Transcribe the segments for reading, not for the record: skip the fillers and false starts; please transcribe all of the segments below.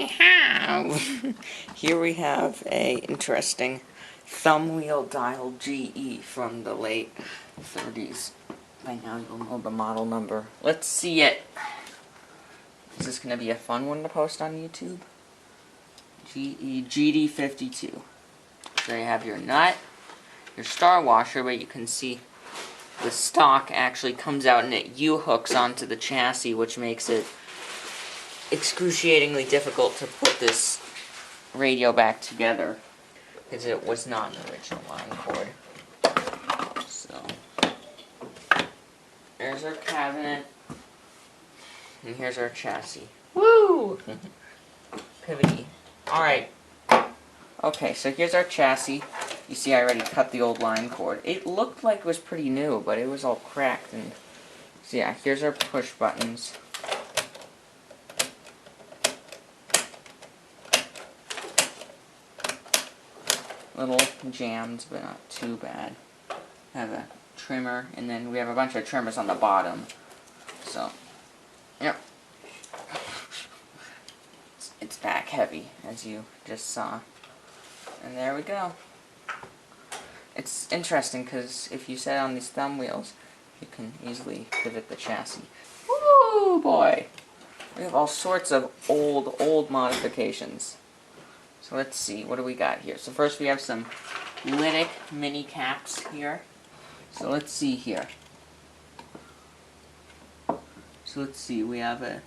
we have? Here we have a interesting thumb wheel dial GE from the late 30s. By now you'll know the model number. Let's see it. Is this going to be a fun one to post on YouTube? GE GD52. There you have your nut, your star washer, but you can see the stock actually comes out and it U-hooks onto the chassis, which makes it excruciatingly difficult to put this radio back together because it was not an original line cord. So there's our cabinet, and here's our chassis. Woo! Pivot-y. Alright. Okay, so here's our chassis. You see I already cut the old line cord. It looked like it was pretty new, but it was all cracked. And so yeah, here's our push buttons. Little jammed, but not too bad. Have a trimmer, and then we have a bunch of trimmers on the bottom. So, yep. It's back heavy, as you just saw. And there we go. It's interesting because if you set on these thumb wheels, you can easily pivot the chassis. Woo boy! We have all sorts of old modifications. So let's see, what do we got here? So first we have some lytic mini caps here. So let's see here. So let's see, we have a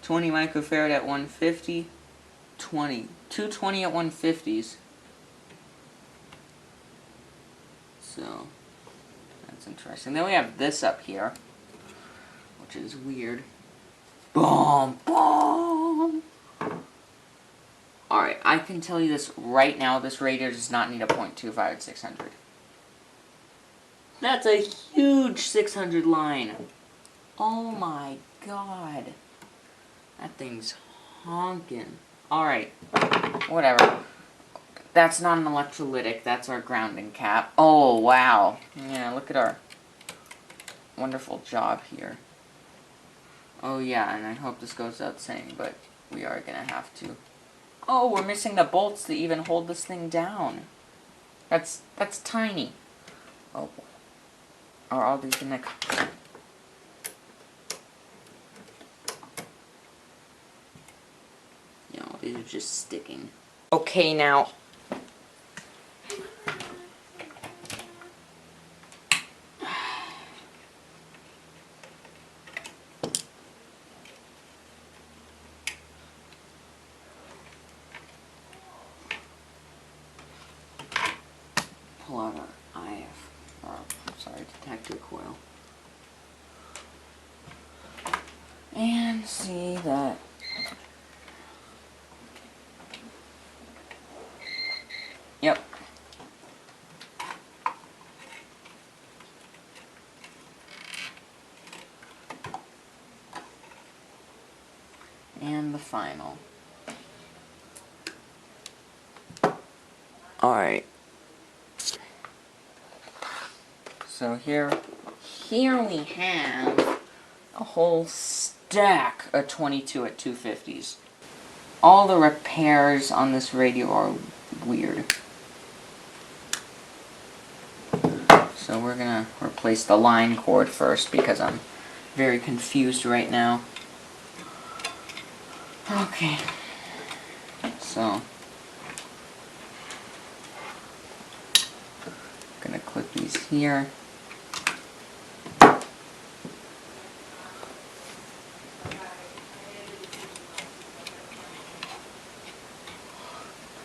20 microfarad at 150, 220 at 150s. So that's interesting. Then we have this up here, which is weird. Boom, boom. Alright, I can tell you this right now, this radio does not need a .25 at 600. That's a huge 600 line. Oh my god. That thing's honking. Alright, whatever. That's not an electrolytic, that's our grounding cap. Oh, wow. Yeah, look at our wonderful job here. Oh yeah, and I hope this goes without saying, but we are going to have to. Oh, we're missing the bolts to even hold this thing down. That's tiny. Oh, are all these in the... You know, these are just sticking. Okay, now... pull out our detector coil. And see that yep. And the final. Alright. So here we have a whole stack of 22 at 250s. All the repairs on this radio are weird. So we're gonna replace the line cord first because I'm very confused right now. Okay. So gonna clip these here.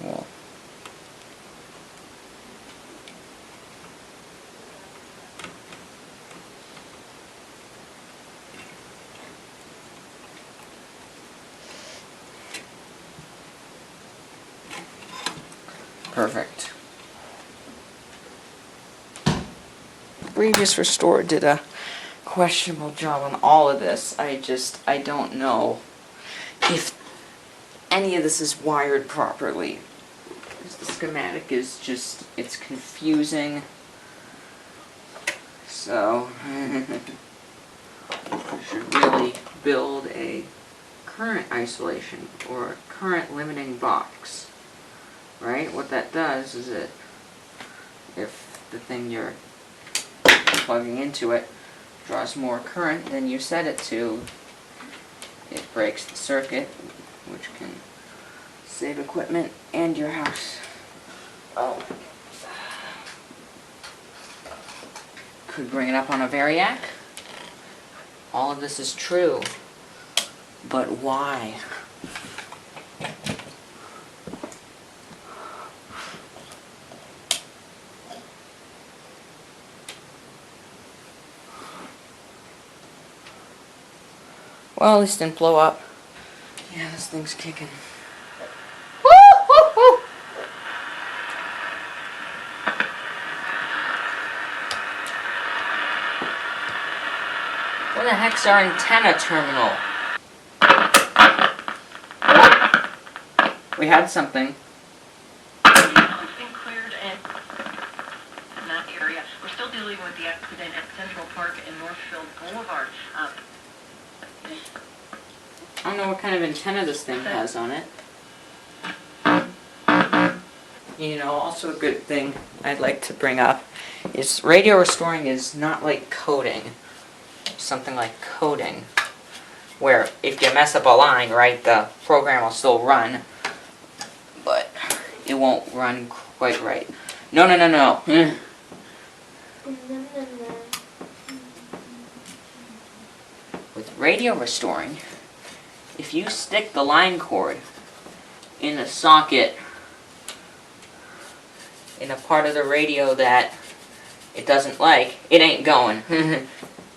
Cool. Perfect. Previous Restorer did a questionable job on all of this. I don't know if any of this is wired properly. The schematic is just, it's confusing. So, I should really build a current isolation or current limiting box. Right? What that does is if the thing you're plugging into it draws more current than you set it to, it breaks the circuit, which can save equipment and your house. Oh. Could bring it up on a variac. All of this is true, but why? Well, this didn't blow up. Yeah, this thing's kicking. Woo, woo, woo. Where the heck's our antenna terminal? We had something. It's been cleared in that area. We're still dealing with the accident at Central Park and Northfield Boulevard. I don't know what kind of antenna this thing has on it. You know, also a good thing I'd like to bring up is radio restoring is not like coding. Something like coding, where if you mess up a line, right, the program will still run, but it won't run quite right. No, no, no, no. With radio restoring, if you stick the line cord in a socket in a part of the radio that it doesn't like, it ain't going.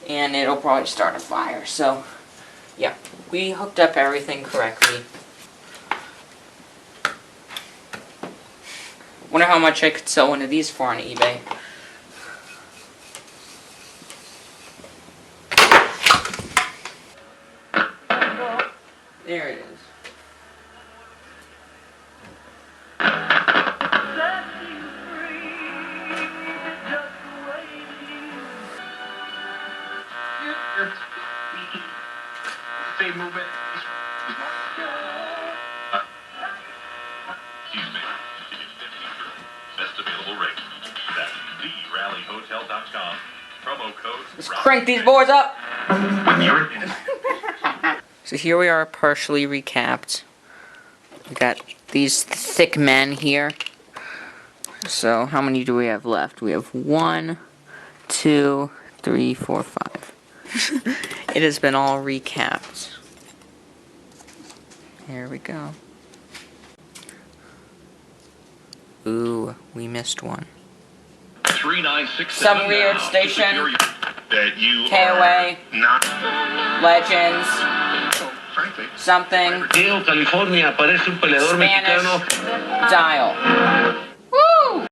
And it'll probably start a fire. So, yeah, we hooked up everything correctly. Wonder how much I could sell one of these for on eBay. There it is. Same movement. Excuse me. Best available rate. That's therallyhotel.com. Promo code. Let's crank these boards up. So here we are, partially recapped. We got these thick men here. So how many do we have left? We have 1, 2, 3, 4, 5. It has been all recapped. Here we go. Ooh, we missed one. 3967 Some weird station. That you KOA. Not. Legends. Frankly. Something. California, parece un peleador mexicano. Spanish. Dial. Woo!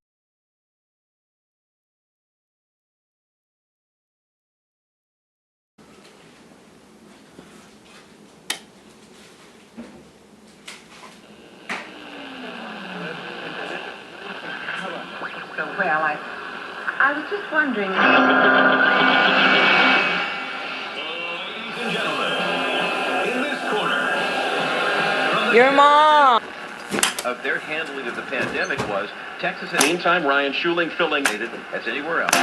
Well, I was just wondering. Ladies and gentlemen, in this corner. Your mom! Of their handling of the pandemic was Texas. Meantime, Ryan Schuling filling as anywhere else.